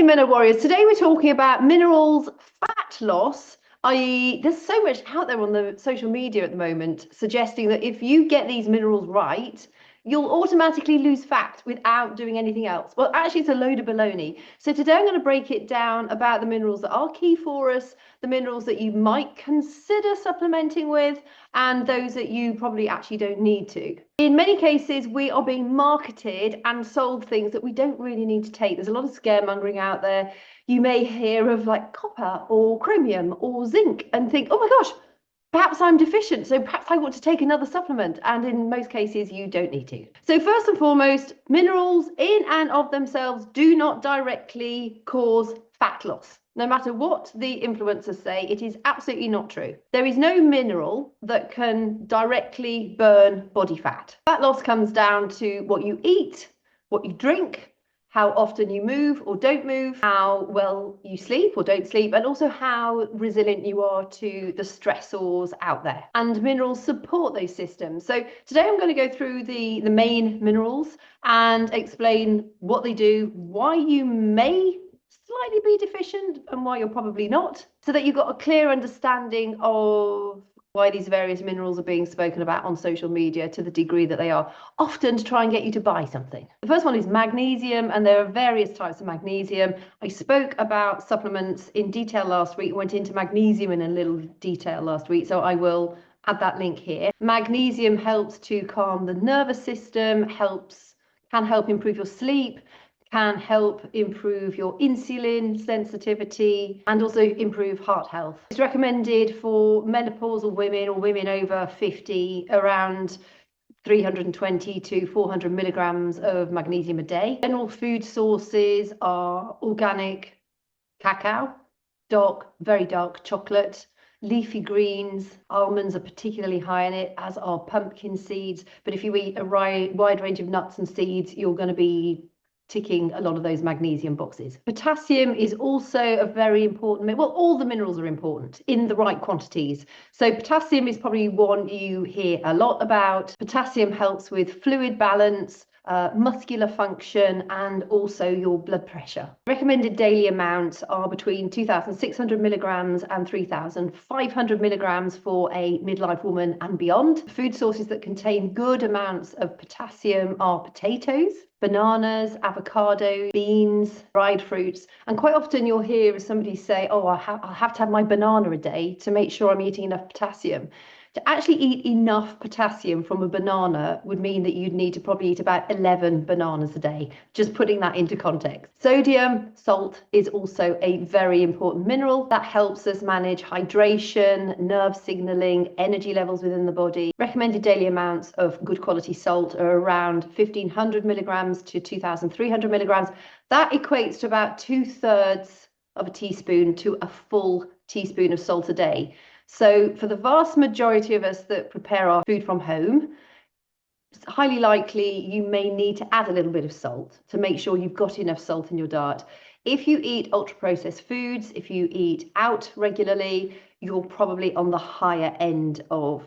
Meno Warriors. Today we're talking about minerals fat loss, i.e. there's so much out there on the social media at the moment suggesting that if you get these minerals right, you'll automatically lose fat without doing anything else. Well, actually, it's a load of baloney. So today I'm going to break it down about the minerals that are key for us, the minerals that you might consider supplementing with, and those that you probably actually don't need to. In many cases, we are being marketed and sold things that we don't really need to take. There's a lot of scaremongering out there. You may hear of like copper or chromium or zinc and think, oh my gosh, perhaps I'm deficient, so perhaps I want to take another supplement. And in most cases, you don't need to. So first and foremost, minerals in and of themselves do not directly cause fat loss. No matter what the influencers say, it is absolutely not true. There is no mineral that can directly burn body fat. Fat loss comes down to what you eat, what you drink, how often you move or don't move, how well you sleep or don't sleep, and also how resilient you are to the stressors out there. And minerals support those systems. So today I'm going to go through the main minerals and explain what they do, why you may slightly be deficient and why you're probably not, so that you've got a clear understanding of why these various minerals are being spoken about on social media to the degree that they are, often to try and get you to buy something. The first one is magnesium, and there are various types of magnesium. I spoke about supplements in detail last week, went into magnesium in a little detail last week, so I will add that link here. Magnesium helps to calm the nervous system, can help improve your sleep, can help improve your insulin sensitivity, and also improve heart health. It's recommended for menopausal women or women over 50, around 320 to 400 milligrams of magnesium a day. General food sources are organic cacao, very dark chocolate, leafy greens. Almonds are particularly high in it, as are pumpkin seeds. But if you eat a wide range of nuts and seeds, you're going to be ticking a lot of those magnesium boxes. Potassium is also a very important, well, all the minerals are important in the right quantities. So potassium is probably one you hear a lot about. Potassium helps with fluid balance, muscular function, and also your blood pressure. Recommended daily amounts are between 2,600 milligrams and 3,500 milligrams for a midlife woman and beyond. Food sources that contain good amounts of potassium are potatoes, bananas, avocado, beans, dried fruits. And quite often you'll hear somebody say, oh, I'll have to have my banana a day to make sure I'm eating enough potassium. To actually eat enough potassium from a banana would mean that you'd need to probably eat about 11 bananas a day, just putting that into context. Sodium, salt, is also a very important mineral that helps us manage hydration, nerve signaling, energy levels within the body. Recommended daily amounts of good quality salt are around 1,500 milligrams to 2,300 milligrams. That equates to about 2/3 of a teaspoon to a full teaspoon of salt a day. So for the vast majority of us that prepare our food from home, it's highly likely you may need to add a little bit of salt to make sure you've got enough salt in your diet. If you eat ultra-processed foods, if you eat out regularly, you're probably on the higher end of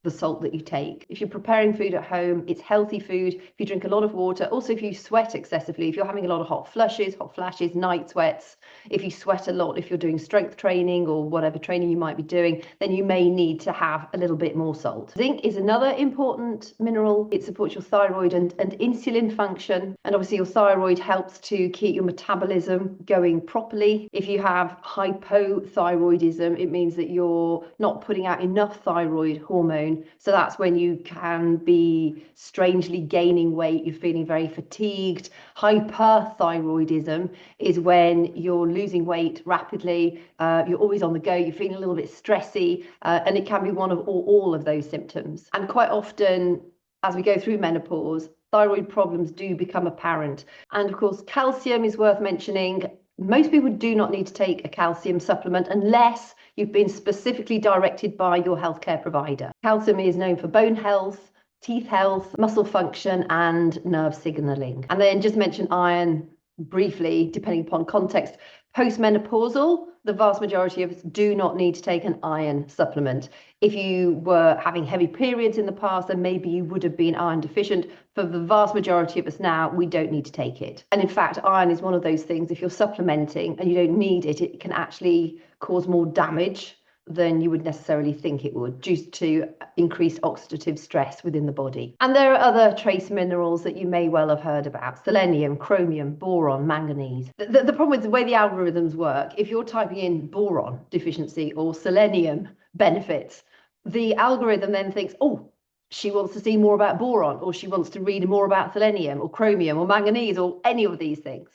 the salt that you take. If you're preparing food at home, it's healthy food. If you drink a lot of water, also if you sweat excessively, if you're having a lot of hot flushes, hot flashes, night sweats, if you sweat a lot, if you're doing strength training or whatever training you might be doing, then you may need to have a little bit more salt. Zinc is another important mineral. It supports your thyroid and insulin function. And obviously your thyroid helps to keep your metabolism going properly. If you have hypothyroidism, it means that you're not putting out enough thyroid hormone. So that's when you can be strangely gaining weight, you're feeling very fatigued. Hyperthyroidism is when you're losing weight rapidly, you're always on the go, you're feeling a little bit stressy, and it can be one of all of those symptoms. And quite often, as we go through menopause, thyroid problems do become apparent. And of course, calcium is worth mentioning. Most people do not need to take a calcium supplement unless you've been specifically directed by your healthcare provider. Calcium is known for bone health, teeth health, muscle function, and nerve signaling. And then just mention iron briefly, depending upon context, postmenopausal, the vast majority of us do not need to take an iron supplement. If you were having heavy periods in the past, then maybe you would have been iron deficient. For the vast majority of us now, we don't need to take it. And in fact, iron is one of those things, if you're supplementing and you don't need it, it can actually cause more damage than you would necessarily think it would, due to increased oxidative stress within the body. And there are other trace minerals that you may well have heard about: selenium, chromium, boron, manganese. The problem with the way the algorithms work, if you're typing in boron deficiency or selenium benefits, the algorithm then thinks, oh, she wants to see more about boron, or she wants to read more about selenium or chromium or manganese or any of these things.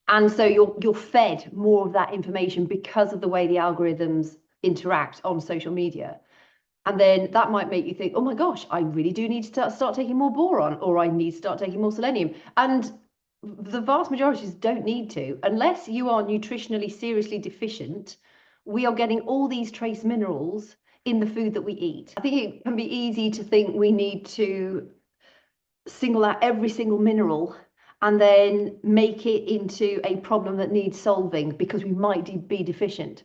And so you're fed more of that information because of the way the algorithms interact on social media. And then that might make you think, oh my gosh, I really do need to start taking more boron, or I need to start taking more selenium. And the vast majority don't need to, unless you are nutritionally seriously deficient. We are getting all these trace minerals in the food that we eat. I think it can be easy to think we need to single out every single mineral and then make it into a problem that needs solving because we might be deficient.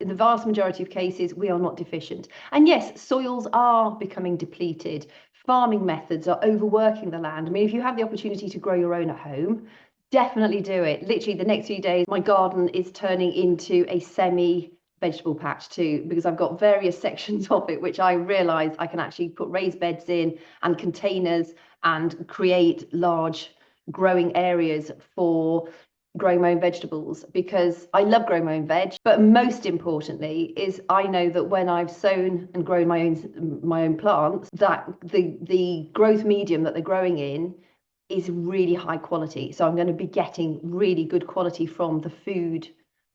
In the vast majority of cases, we are not deficient. And yes, soils are becoming depleted. Farming methods are overworking the land. I mean, if you have the opportunity to grow your own at home, definitely do it. Literally, the next few days, my garden is turning into a semi-vegetable patch too, because I've got various sections of it, which I realise I can actually put raised beds in and containers and create large growing areas for growing my own vegetables, because I love growing my own veg. But most importantly is I know that when I've sown and grown my own plants, that the growth medium that they're growing in is really high quality. So I'm going to be getting really good quality from the food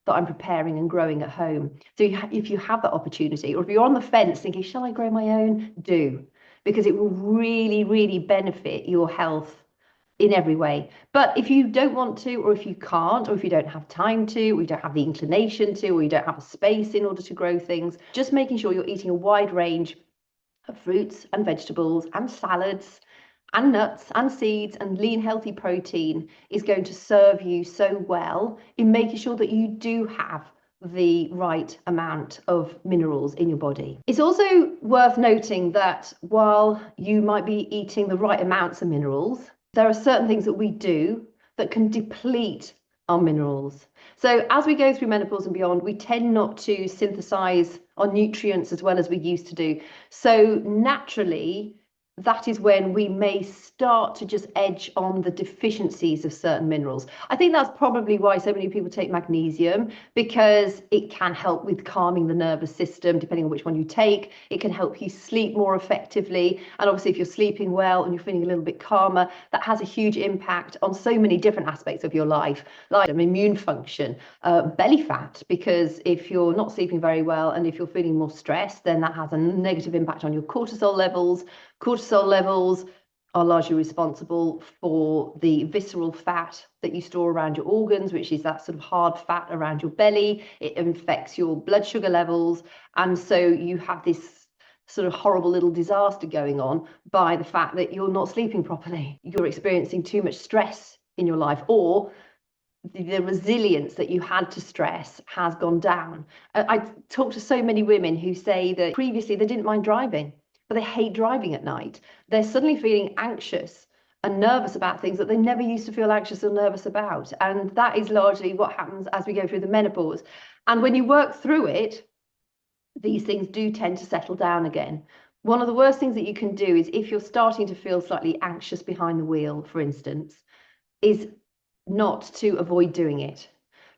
that I'm preparing and growing at home. So if you have that opportunity, or if you're on the fence thinking, shall I grow my own? Do, because it will really, really benefit your health in every way. But if you don't want to, or if you can't, or if you don't have time to, or you don't have the inclination to, or you don't have a space in order to grow things, just making sure you're eating a wide range of fruits and vegetables and salads and nuts and seeds and lean healthy protein is going to serve you so well in making sure that you do have the right amount of minerals in your body. It's also worth noting that while you might be eating the right amounts of minerals, there are certain things that we do that can deplete our minerals. So as we go through menopause and beyond, we tend not to synthesize our nutrients as well as we used to do. So naturally, that is when we may start to just edge on the deficiencies of certain minerals. I think that's probably why so many people take magnesium, because it can help with calming the nervous system, depending on which one you take. It can help you sleep more effectively. And obviously, if you're sleeping well and you're feeling a little bit calmer, that has a huge impact on so many different aspects of your life, like immune function, belly fat, because if you're not sleeping very well and if you're feeling more stressed, then that has a negative impact on your cortisol levels. Cortisol levels are largely responsible for the visceral fat that you store around your organs, which is that sort of hard fat around your belly. It affects your blood sugar levels. And so you have this sort of horrible little disaster going on by the fact that you're not sleeping properly. You're experiencing too much stress in your life, or the resilience that you had to stress has gone down. I talk to so many women who say that previously they didn't mind driving, but they hate driving at night. They're suddenly feeling anxious and nervous about things that they never used to feel anxious or nervous about. And that is largely what happens as we go through the menopause. And when you work through it, these things do tend to settle down again. One of the worst things that you can do is, if you're starting to feel slightly anxious behind the wheel, for instance, is not to avoid doing it.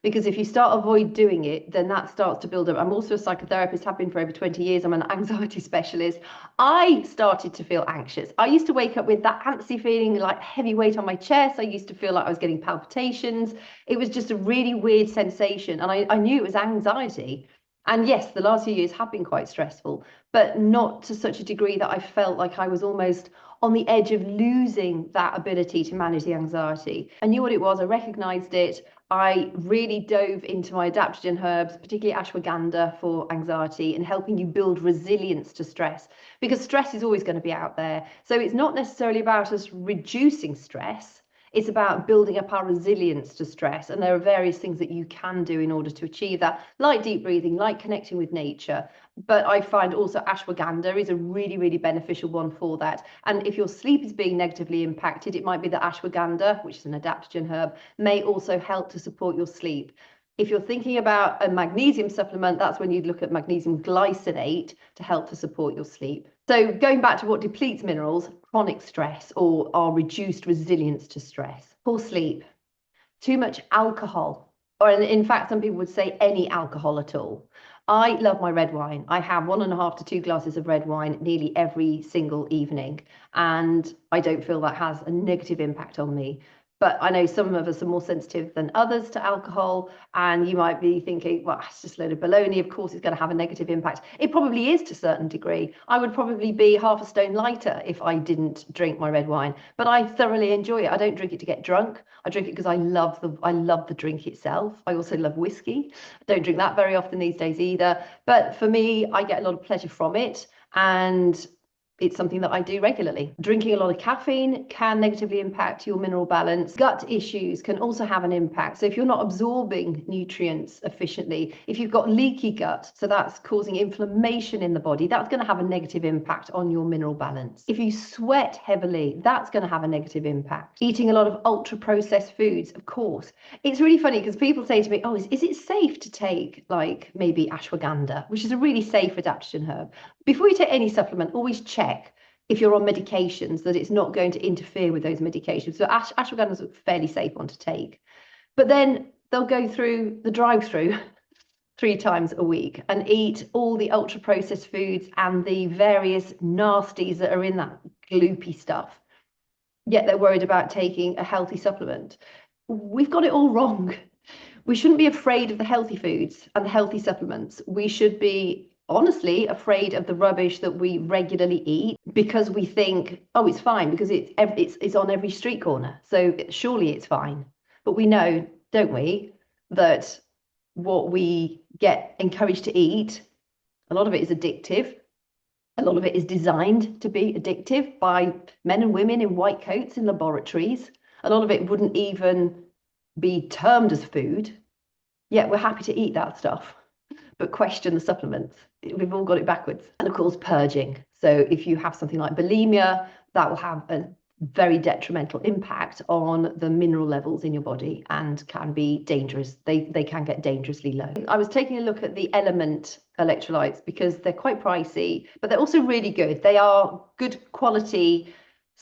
Because if you avoid doing it, then that starts to build up. I'm also a psychotherapist, have been for over 20 years. I'm an anxiety specialist. I started to feel anxious. I used to wake up with that antsy feeling, like heavy weight on my chest. I used to feel like I was getting palpitations. It was just a really weird sensation. And I knew it was anxiety. And yes, the last few years have been quite stressful, but not to such a degree that I felt like I was almost on the edge of losing that ability to manage the anxiety. I knew what it was. I recognized it. I really dove into my adaptogen herbs, particularly ashwagandha for anxiety, and helping you build resilience to stress, because stress is always going to be out there. So it's not necessarily about us reducing stress. It's about building up our resilience to stress. And there are various things that you can do in order to achieve that, like deep breathing, like connecting with nature. But I find also ashwagandha is a really, really beneficial one for that. And if your sleep is being negatively impacted, it might be that ashwagandha, which is an adaptogen herb, may also help to support your sleep. If you're thinking about a magnesium supplement, that's when you'd look at magnesium glycinate to help to support your sleep. So going back to what depletes minerals, chronic stress or our reduced resilience to stress. Poor sleep, too much alcohol, or in fact, some people would say any alcohol at all. I love my red wine. I have 1.5 to 2 glasses of red wine nearly every single evening, and I don't feel that has a negative impact on me. But I know some of us are more sensitive than others to alcohol, and you might be thinking, well, it's just a load of baloney. Of course, it's going to have a negative impact. It probably is to a certain degree. I would probably be half a stone lighter if I didn't drink my red wine, but I thoroughly enjoy it. I don't drink it to get drunk. I drink it because I love the drink itself. I also love whiskey. I don't drink that very often these days either. But for me, I get a lot of pleasure from it. And it's something that I do regularly. Drinking a lot of caffeine can negatively impact your mineral balance. Gut issues can also have an impact. So if you're not absorbing nutrients efficiently, if you've got leaky gut, so that's causing inflammation in the body, that's going to have a negative impact on your mineral balance. If you sweat heavily, that's going to have a negative impact. Eating a lot of ultra processed foods, of course. It's really funny because people say to me, oh, is it safe to take like maybe ashwagandha, which is a really safe adaptogen herb? Before you take any supplement, always check if you're on medications that it's not going to interfere with those medications. So ashwagandha is a fairly safe one to take. But then they'll go through the drive-through 3 times a week and eat all the ultra-processed foods and the various nasties that are in that gloopy stuff. Yet they're worried about taking a healthy supplement. We've got it all wrong. We shouldn't be afraid of the healthy foods and the healthy supplements. We should be honestly afraid of the rubbish that we regularly eat because we think, oh, it's fine because it's on every street corner, so surely it's fine. But we know, don't we, that what we get encouraged to eat, a lot of it is addictive. A lot of it is designed to be addictive by men and women in white coats in laboratories. A lot of it wouldn't even be termed as food, yet we're happy to eat that stuff, but question the supplements. We've all got it backwards. And of course, purging. So if you have something like bulimia, that will have a very detrimental impact on the mineral levels in your body and can be dangerous. They can get dangerously low. I was taking a look at the Element electrolytes because they're quite pricey, but they're also really good. They are good quality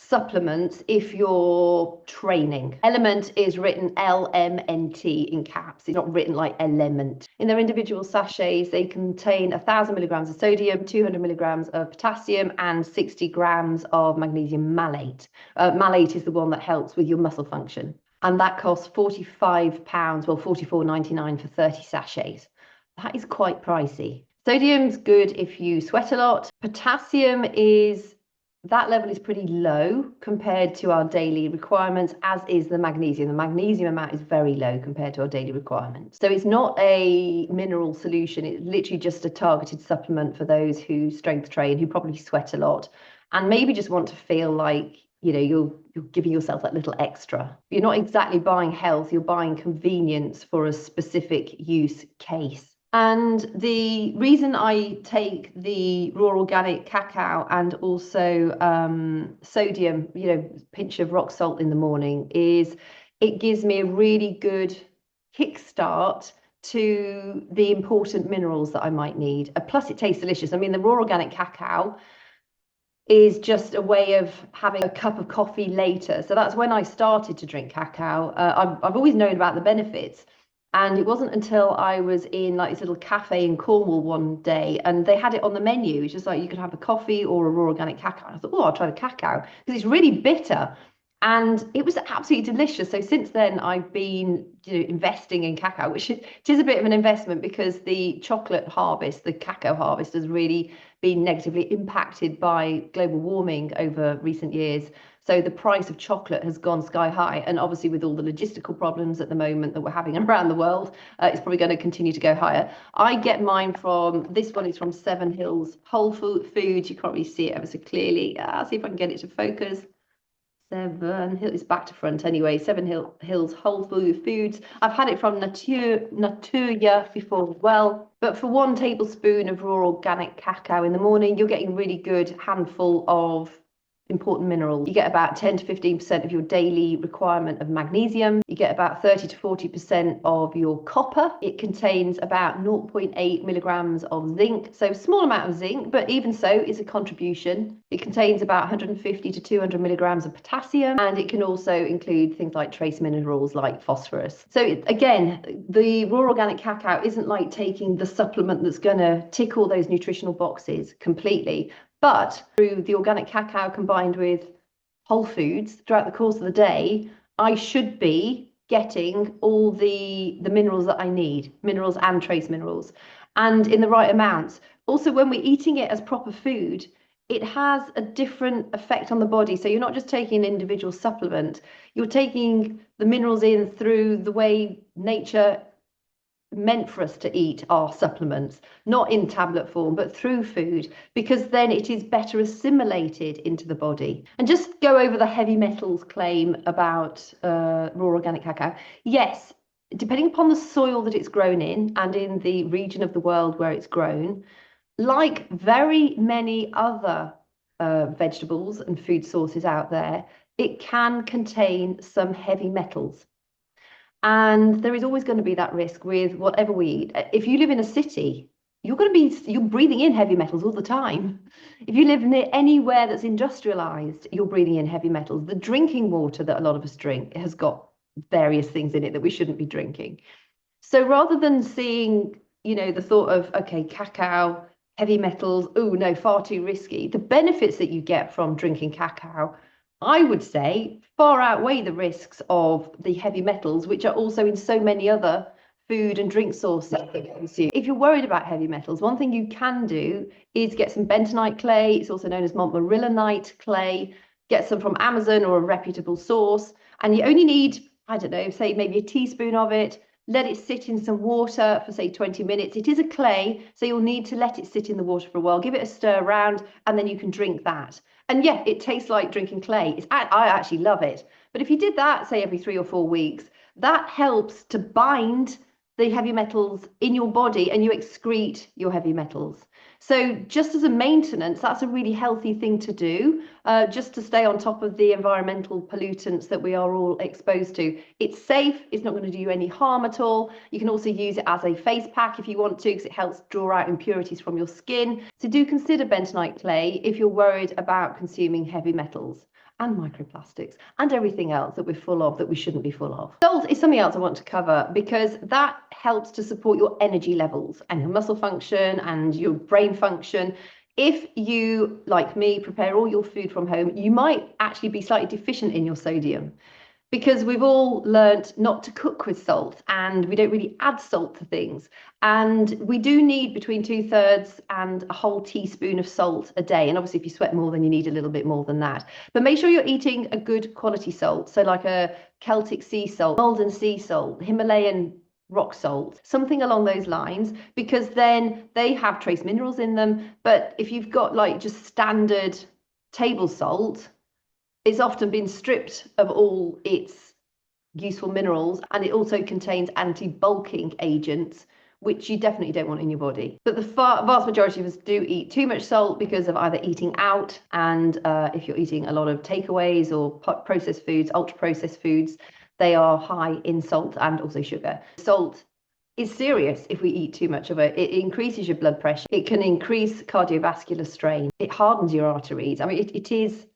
supplements if you're training. Element is written LMNT in caps. It's not written like element. In their individual sachets, they contain 1,000 milligrams of sodium, 200 milligrams of potassium, and 60 grams of magnesium malate. Malate is the one that helps with your muscle function. And that costs £45, well, £44.99 for 30 sachets. That is quite pricey. Sodium's good if you sweat a lot. Potassium is that level is pretty low compared to our daily requirements, as is the magnesium. The magnesium amount is very low compared to our daily requirements. So it's not a mineral solution. It's literally just a targeted supplement for those who strength train, who probably sweat a lot, and maybe just want to feel like, you know, you're giving yourself that little extra. You're not exactly buying health, you're buying convenience for a specific use case. And the reason I take the raw organic cacao and also sodium, you know, pinch of rock salt in the morning, is it gives me a really good kickstart to the important minerals that I might need. Plus, it tastes delicious. I mean, the raw organic cacao is just a way of having a cup of coffee later. So that's when I started to drink cacao. I've always known about the benefits. And it wasn't until I was in like this little cafe in Cornwall one day and they had it on the menu. It's just like you could have a coffee or a raw organic cacao. And I thought, oh, I'll try the cacao because it's really bitter. And it was absolutely delicious. So since then, I've been, you know, investing in cacao, which it is a bit of an investment because the chocolate harvest, the cacao harvest, has really been negatively impacted by global warming over recent years. So the price of chocolate has gone sky high. And obviously with all the logistical problems at the moment that we're having around the world, it's probably going to continue to go higher. I get mine from, this one is from Seven Hills Whole Foods. You can't really see it ever so clearly. See if I can get it to focus. Seven Hills, it's back to front anyway. Hills Whole Food Foods. I've had it from Natura before as well. But for 1 tablespoon of raw organic cacao in the morning, you're getting a really good handful of important minerals. You get about 10 to 15% of your daily requirement of magnesium. You get about 30 to 40% of your copper. It contains about 0.8 milligrams of zinc. So small amount of zinc, but even so, it's a contribution. It contains about 150 to 200 milligrams of potassium, and it can also include things like trace minerals like phosphorus. So again, the raw organic cacao isn't like taking the supplement that's going to tick all those nutritional boxes completely. But through the organic cacao combined with whole foods throughout the course of the day, I should be getting all the minerals that I need, minerals and trace minerals, and in the right amounts. Also, when we're eating it as proper food, it has a different effect on the body. So you're not just taking an individual supplement, you're taking the minerals in through the way nature meant for us to eat our supplements, not in tablet form, but through food, because then it is better assimilated into the body. And just go over the heavy metals claim about raw organic cacao. Yes, depending upon the soil that it's grown in and in the region of the world where it's grown, like very many other vegetables and food sources out there, it can contain some heavy metals. And there is always going to be that risk with whatever we eat. If you live in a city, you're breathing in heavy metals all the time. If you live near anywhere that's industrialized, you're breathing in heavy metals. The drinking water that a lot of us drink has got various things in it that we shouldn't be drinking. So rather than seeing, the thought of, okay, cacao, heavy metals, oh no, far too risky, the benefits that you get from drinking cacao, I would say, far outweigh the risks of the heavy metals, which are also in so many other food and drink sources that we consume. If you're worried about heavy metals, one thing you can do is get some bentonite clay. It's also known as montmorillonite clay. Get some from Amazon or a reputable source. And you only need, I don't know, say maybe a teaspoon of it. Let it sit in some water for, say, 20 minutes. It is a clay, so you'll need to let it sit in the water for a while. Give it a stir around, and then you can drink that. And yeah, it tastes like drinking clay. I actually love it. But if you did that, say, every 3 or 4 weeks, that helps to bind the heavy metals in your body and you excrete your heavy metals. So just as a maintenance, that's a really healthy thing to do, just to stay on top of the environmental pollutants that we are all exposed to. It's safe, it's not going to do you any harm at all. You can also use it as a face pack if you want to, because it helps draw out impurities from your skin. So do consider bentonite clay if you're worried about consuming heavy metals and microplastics and everything else that we're full of that we shouldn't be full of. Salt is something else I want to cover because that helps to support your energy levels and your muscle function and your brain function. If you, like me, prepare all your food from home, you might actually be slightly deficient in your sodium, because we've all learnt not to cook with salt and we don't really add salt to things. And we do need between 2/3 and a whole teaspoon of salt a day. And obviously if you sweat more, then you need a little bit more than that. But make sure you're eating a good quality salt. So like a Celtic sea salt, Malden sea salt, Himalayan rock salt, something along those lines, because then they have trace minerals in them. But if you've got like just standard table salt, it's often been stripped of all its useful minerals, and it also contains anti-bulking agents, which you definitely don't want in your body. But the vast majority of us do eat too much salt because of either eating out, and if you're eating a lot of takeaways or processed foods, ultra-processed foods, they are high in salt and also sugar. Salt is serious if we eat too much of it. It increases your blood pressure. It can increase cardiovascular strain. It hardens your arteries. I mean, it is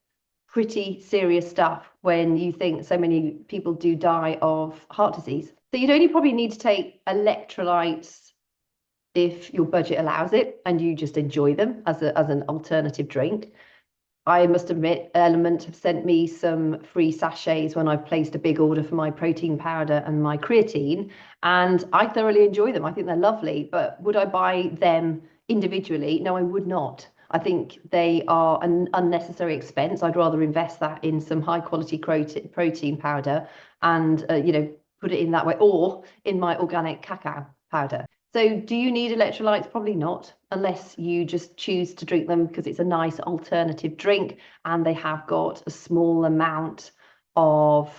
pretty serious stuff when you think so many people do die of heart disease. So you'd only probably need to take electrolytes if your budget allows it and you just enjoy them as an alternative drink. I must admit, Element have sent me some free sachets when I've placed a big order for my protein powder and my creatine, and I thoroughly enjoy them. I think they're lovely, but would I buy them individually? No, I would not. I think they are an unnecessary expense. I'd rather invest that in some high quality protein powder and, put it in that way, or in my organic cacao powder. So do you need electrolytes? Probably not, unless you just choose to drink them because it's a nice alternative drink and they have got a small amount of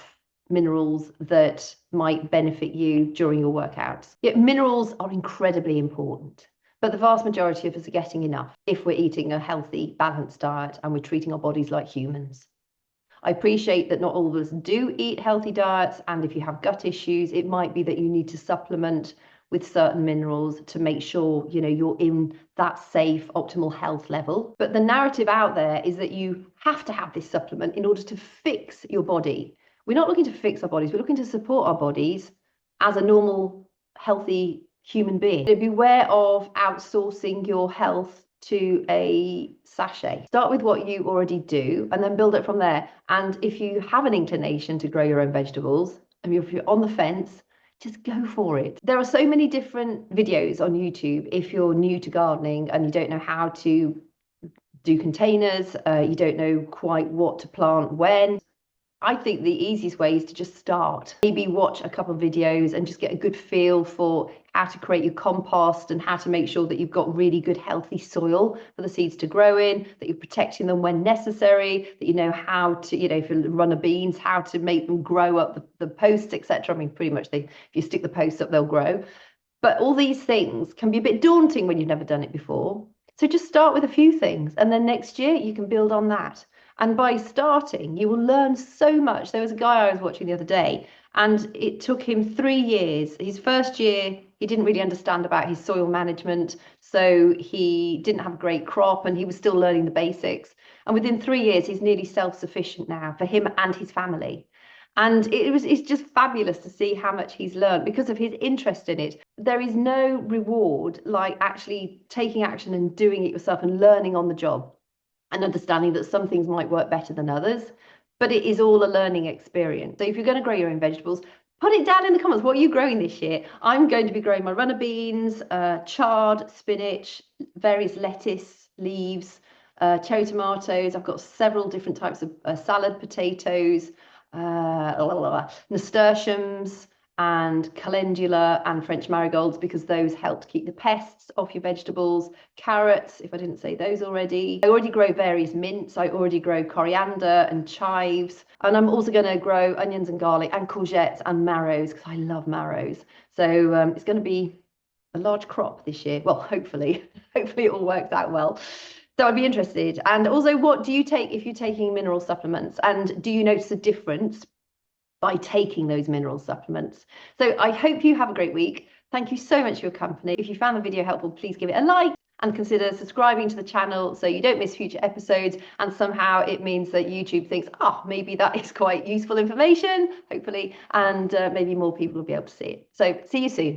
minerals that might benefit you during your workouts. Yet minerals are incredibly important, but the vast majority of us are getting enough if we're eating a healthy, balanced diet and we're treating our bodies like humans. I appreciate that not all of us do eat healthy diets, and if you have gut issues, it might be that you need to supplement with certain minerals to make sure you're in that safe, optimal health level. But the narrative out there is that you have to have this supplement in order to fix your body. We're not looking to fix our bodies, we're looking to support our bodies as a normal, healthy human being. So beware of outsourcing your health to a sachet. Start with what you already do and then build it from there. And if you have an inclination to grow your own vegetables, and if you're on the fence, just go for it. There are so many different videos on YouTube if you're new to gardening and you don't know how to do containers, you don't know quite what to plant when. I think the easiest way is to just start. Maybe watch a couple of videos and just get a good feel for how to create your compost and how to make sure that you've got really good healthy soil for the seeds to grow in, that you're protecting them when necessary, that you know how to, if you run a beans, how to make them grow up the posts, etc. I mean, pretty much if you stick the posts up, they'll grow. But all these things can be a bit daunting when you've never done it before. So just start with a few things and then next year you can build on that. And by starting, you will learn so much. There was a guy I was watching the other day, and it took him 3 years. His first year, he didn't really understand about his soil management, so he didn't have a great crop, and he was still learning the basics. And within 3 years, he's nearly self-sufficient now for him and his family. And it's just fabulous to see how much he's learned because of his interest in it. There is no reward like actually taking action and doing it yourself and learning on the job, and understanding that some things might work better than others, but it is all a learning experience. So if you're going to grow your own vegetables, put it down in the comments. What are you growing this year? I'm going to be growing my runner beans, chard, spinach, various lettuce leaves, cherry tomatoes. I've got several different types of salad potatoes, nasturtiums, and calendula and French marigolds, because those help to keep the pests off your vegetables. Carrots, if I didn't say those already. I already grow various mints. I already grow coriander and chives. And I'm also going to grow onions and garlic and courgettes and marrows because I love marrows. So it's going to be a large crop this year. Well, hopefully it all works out well. So I'd be interested. And also, what do you take if you're taking mineral supplements? And do you notice a difference by taking those mineral supplements? So I hope you have a great week. Thank you so much for your company. If you found the video helpful, please give it a like and consider subscribing to the channel so you don't miss future episodes. And somehow it means that YouTube thinks, maybe that is quite useful information, hopefully, and maybe more people will be able to see it. So see you soon.